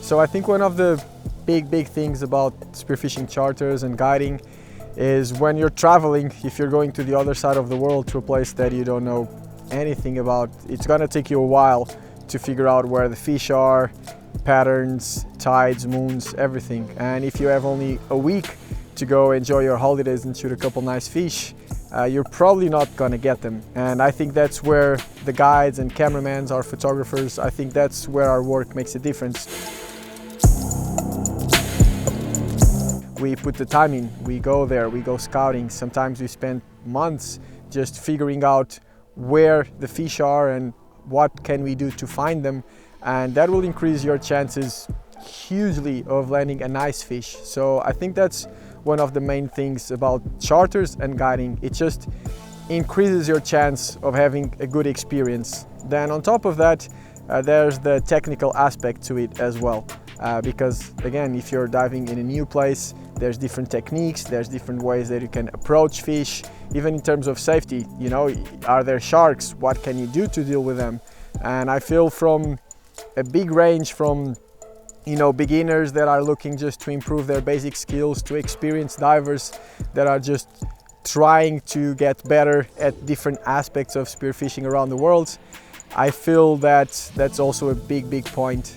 So I think one of the big things about spearfishing charters and guiding is when you're traveling, if you're going to the other side of the world to a place that you don't know anything about, it's gonna take you a while to figure out where the fish are, patterns, tides, moons, everything. And if you have only a week to go enjoy your holidays and shoot a couple nice fish, you're probably not gonna get them. And I think that's where the guides and cameramans, our photographers, I think that's where our work makes a difference. We put the time in, we go there, we go scouting. Sometimes we spend months just figuring out where the fish are and what can we do to find them. And that will increase your chances hugely of landing a nice fish. So I think that's one of the main things about charters and guiding. It just increases your chance of having a good experience. Then on top of that, there's the technical aspect to it as well. Because again, if you're diving in a new place, there's different techniques, there's different ways that you can approach fish, even in terms of safety. You know, are there sharks? What can you do to deal with them? And I feel from a big range from, you know, beginners that are looking just to improve their basic skills, to experienced divers that are just trying to get better at different aspects of spearfishing around the world. I feel that that's also a big point.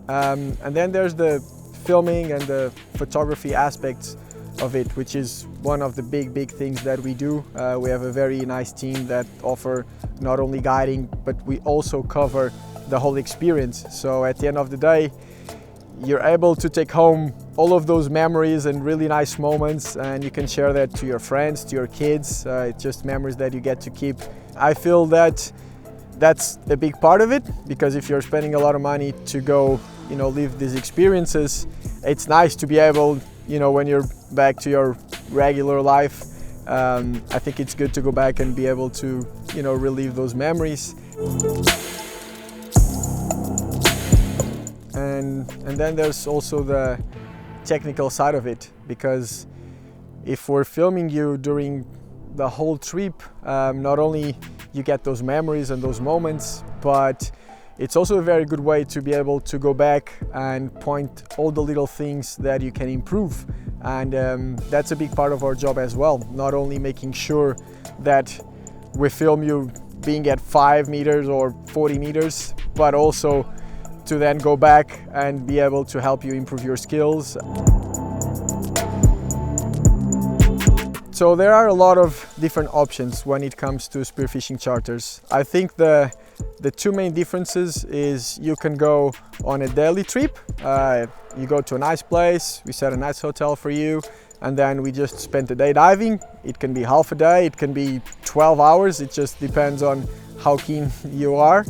And then there's the filming and the photography aspects of it, which is one of the big things that we do. We have a very nice team that offer not only guiding, but we also cover the whole experience. So at the end of the day, you're able to take home all of those memories and really nice moments, and you can share that to your friends, to your kids. It's just memories that you get to keep. I feel that that's a big part of it, because if you're spending a lot of money to go, you know, live these experiences, it's nice to be able, you know, when you're back to your regular life, I think it's good to go back and be able to, you know, relive those memories. And then there's also the technical side of it, because if we're filming you during the whole trip, not only you get those memories and those moments, but it's also a very good way to be able to go back and point all the little things that you can improve. And that's a big part of our job as well, not only making sure that we film you being at 5 meters or 40 meters, but also to then go back and be able to help you improve your skills. So there are a lot of different options when it comes to spearfishing charters. I think the two main differences is you can go on a daily trip. You go to a nice place, we set a nice hotel for you, and then we just spend the day diving. It can be half a day, it can be 12 hours, it just depends on how keen you are.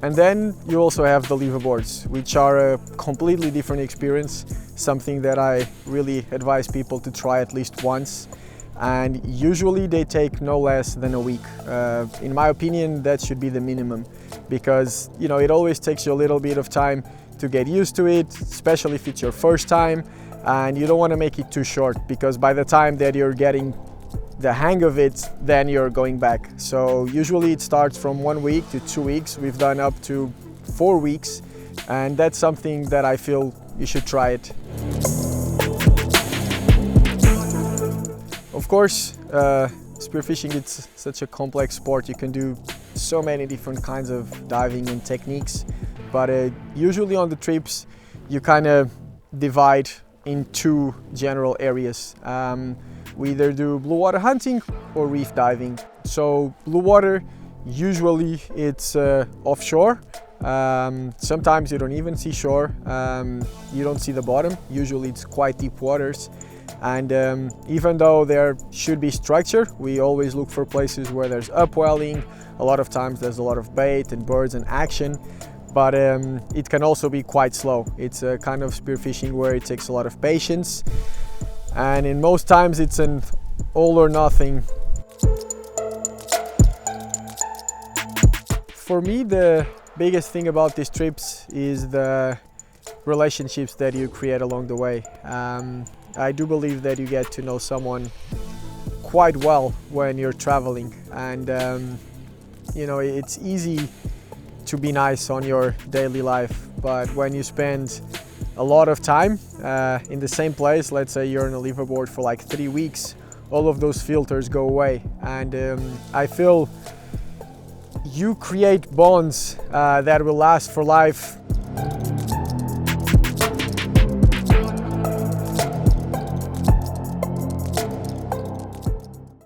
And then you also have the liveaboards, which are a completely different experience, something that I really advise people to try at least once. And usually they take no less than a week. In my opinion, that should be the minimum, because, you know, it always takes you a little bit of time to get used to it, especially if it's your first time, and you don't want to make it too short, because by the time that you're getting the hang of it, then you're going back. So usually it starts from 1 week to 2 weeks. We've done up to 4 weeks, and that's something that I feel you should try it. Of course, spearfishing, it's such a complex sport. You can do so many different kinds of diving and techniques, but usually on the trips you kind of divide in 2 general areas. We either do blue water hunting or reef diving. So blue water, usually it's offshore. Sometimes you don't even see shore. You don't see the bottom. Usually it's quite deep waters. And even though there should be structure, we always look for places where there's upwelling. A lot of times there's a lot of bait and birds and action, but it can also be quite slow. It's a kind of spearfishing where it takes a lot of patience. And in most times it's an all or nothing. For me, the biggest thing about these trips is the relationships that you create along the way. I do believe that you get to know someone quite well when you're traveling, and you know, it's easy to be nice on your daily life, but when you spend a lot of time in the same place, let's say you're on a liveaboard for like 3 weeks, all of those filters go away, and I feel you create bonds that will last for life